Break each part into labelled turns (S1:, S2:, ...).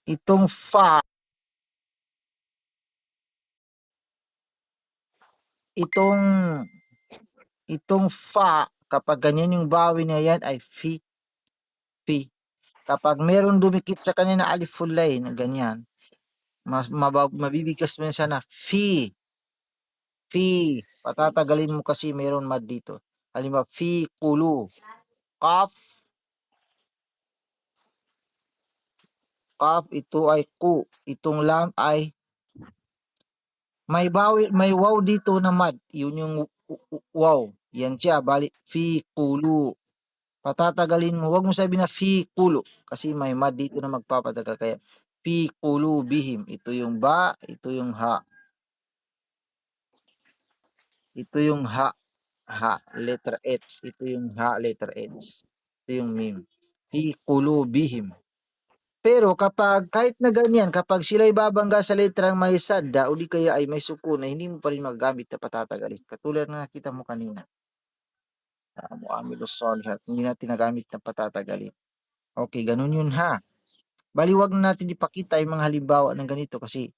S1: Itong fa, itong itong fa, kapag ganyan yung bawin niya yan ay fi. Kapag meron dumikit sa kanya na alif fulay na ganyan, mabibigkas mo yan sana fi. Patatagalin mo kasi meron mad dito. Halimbawa, fi kulu. Kaf, kaf ito ay ku. Itong lam ay may wow dito na mad. Yun yung wow. Yan siya, bali fi kulu. Patatagalin mo, wag mo sabihin na fi kulo kasi may mad dito na magpapatagal kaya fi kulu bihim. Ito yung ba, ito yung ha. Ito yung ha, letter H. Ito yung ha, letter H. Ito yung mim. Fi kulu bihim. Pero kapag kahit na ganyan, kapag sila'y babangga sa letrang may sadda o di kaya ay may suko na hindi mo pa rin magagamit na patatagalin. Katulad na nakita mo kanina. Mu'amilus solihat. Hindi natin nagamit na patatagalin. Okay, ganun yun ha. Bali, wag na natin ipakita yung mga halimbawa ng ganito kasi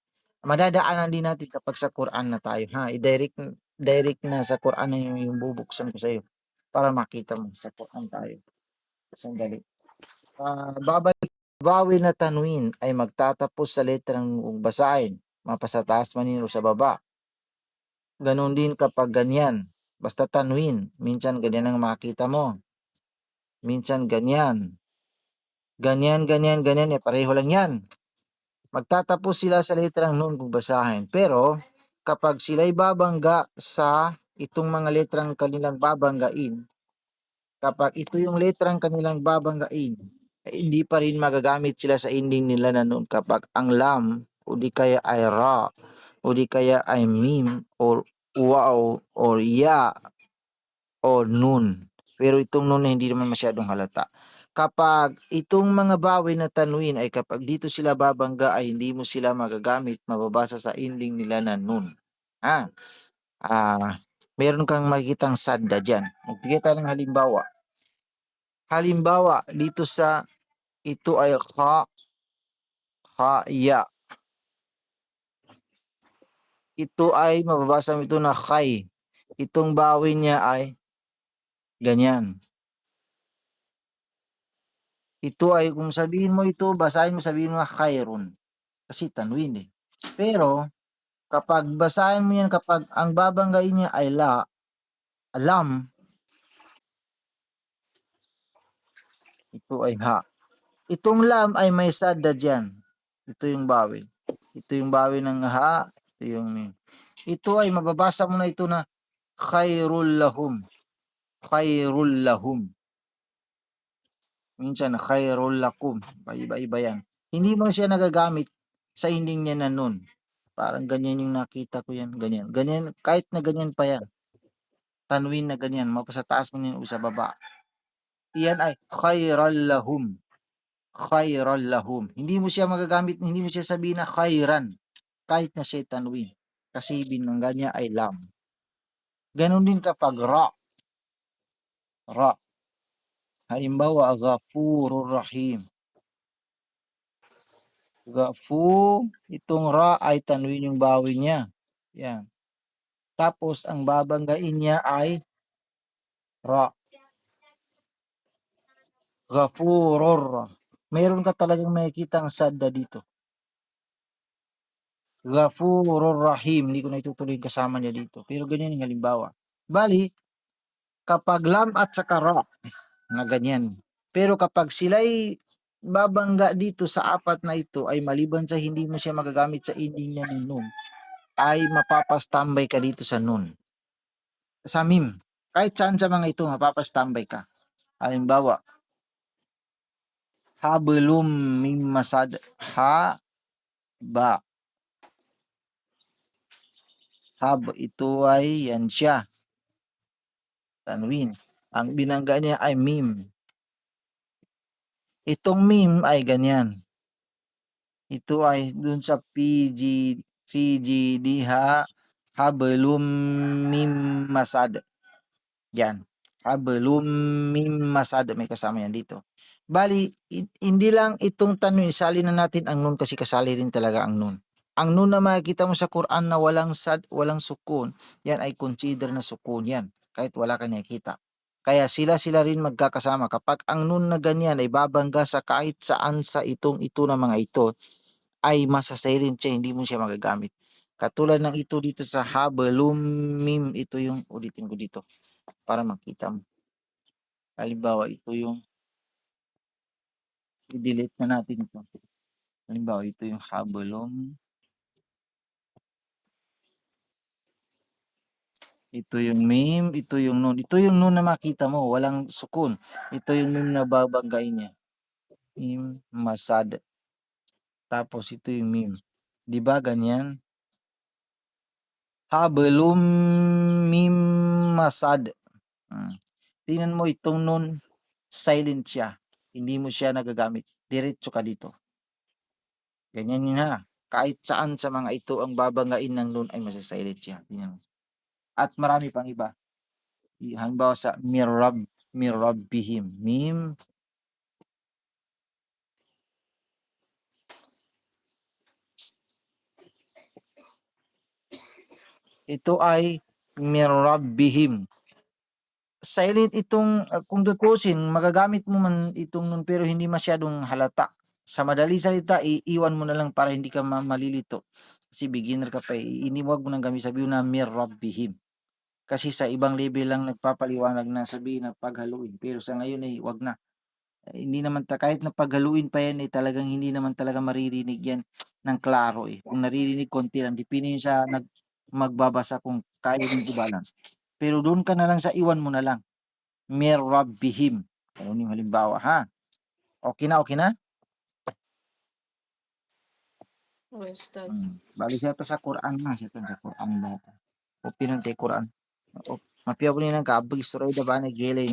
S1: madadaanan din natin kapag sa Quran na tayo ha. Direct na sa Quran na yung bubuksan ko sa iyo para makita mo sa Quran tayo. Sandali. Babalik bawin na tanwin ay magtatapos sa letrang basahin, mapasa taas man yun o sa baba. Ganon din kapag ganyan. Basta tanwin, minsan ganyan ang makita mo. Minsan ganyan. Ganyan, ganyan, ganyan, pareho lang yan. Magtatapos sila sa letrang nun kung basahin. Pero kapag sila'y babangga sa itong mga letrang kanilang babanggain, kapag ito yung letrang kanilang babanggain, hindi pa rin magagamit sila sa ending nila na nun kapag ang lam o di kaya ay ra o di kaya ay mim or wow or ya o nun. Pero itong nun hindi naman masyadong halata. Kapag itong mga bawin na tanwin ay kapag dito sila babangga ay hindi mo sila magagamit, mababasa sa ending nila na nun. Ah, meron kang makikitang sadda dyan. Magbigay tayo ng halimbawa. Halimbawa, dito sa ito ay ya. Ito ay mababasa mo ito na khay. Itong bawin niya ay ganyan. Ito ay kung sabihin mo ito, basahin mo sabihin mo khairun. Kasi tanwin eh. Pero kapag basahin mo yan kapag ang babanggain niya ay alam, ito ay ha. Itong lam ay may sadda dyan. Ito yung bawin. Ito yung bawin ng ha. Ito yung mim. Ito ay mababasa mo na ito na khairul lahum. Khairul lahum. Minsan khairul lakum. Iba-iba yan. Hindi mo siya nagagamit sa ending niya na nun. Parang ganyan yung nakita ko yan. Ganyan. Ganyan. Kahit na ganyan pa yan. Tanwin na ganyan. Mapasa taas mo yan o sa baba. Iyan ay khairal lahum. Khairal lahum. Hindi mo siya magagamit. Hindi mo siya sabihin na khairan. Kahit na siya tanwin. Kasi binangga niya ay lam. Ganon din kapag ra. Ra. Halimbawa, Ghafurur Rahim. Gafu, itong ra ay tanwin yung bawin niya. Yan. Tapos, ang babanggain niya ay ra. Ghafurur. Meron ka talagang makikita ang sadda dito. Ghafurur Rahim. Hindi ko na itutuloy kasama niya dito. Pero ganyan yung halimbawa. Bali, kapag lam at saka ra, na ganyan. Pero kapag sila'y babangga dito sa apat na ito ay maliban sa hindi mo siya magagamit sa ending niya ng nun, ay mapapastambay ka dito sa nun. Sa mim. Kahit saan sa mga ito, mapapastambay ka. Halimbawa, hablum mim masad. Ba. Hab, ito ay yan siya. Tanwin. Ang binangga niya ay mim. Itong mim ay ganyan. Ito ay dun sa PGD hablum mim masad. Yan. Hablum mim masad, may kasama yan dito. Bali, hindi lang itong tanwin, isali na natin ang nun kasi kasali rin talaga ang nun. Ang nun na makikita mo sa Quran na walang sad, walang sukun, yan ay consider na sukun yan, kahit wala ka nakikita. Kaya sila rin magkakasama. Kapag ang nun na ganyan ay babangga sa kahit saan sa itong ito na mga ito, ay masasilent siya, hindi mo siya magagamit. Katulad ng ito dito sa hablum mim, ito yung ulitin ko dito para makita mo. Halimbawa, ito yung i-delete na natin ito. Halimbawa, ito yung hablum. Ito yung meme, ito yung nun. Ito yung nun na makita mo, walang sukun. Ito yung meme na babanggain niya. Meme, masad. Tapos ito yung meme. Di ba ganyan? Hablum mim masad. Tingnan mo itong nun, silent siya. Hindi mo siya nagagamit. Diretso ka dito. Ganyan yun ha. Kahit saan sa mga ito ang babanggain ng nun ay masasilent siya. Tingnan mo. At marami pang iba. Halimbawa sa mirabbihim. Mim. Ito ay mirabbihim. Silent itong, kung tutusin, magagamit mo man itong nun pero hindi masyadong halata. Sa madali salita, iiwan mo na lang para hindi ka malilito. Kasi beginner ka pa, iniwag mo nang gamit, sabihin na mirabbihim. Kasi sa ibang level lang nagpapaliwanag na sabihin na paghaluin. Pero sa ngayon ay wag na. Hindi naman kahit na paghaluin pa yan, talagang hindi naman talaga maririnig yan ng klaro eh. Kung naririnig konti lang, dipinin siya magbabasa kung kaya yung i-balance. Pero doon ka na lang sa iwan mo na lang. Mir rabbihim. Ano yung halimbawa ha? Okay na, okay na? Bali siya to sa Quran na. Siya to sa Quran lahat. O pinantay Quran. O, mapiyaw ni nang kabag, istroy da ba na gilay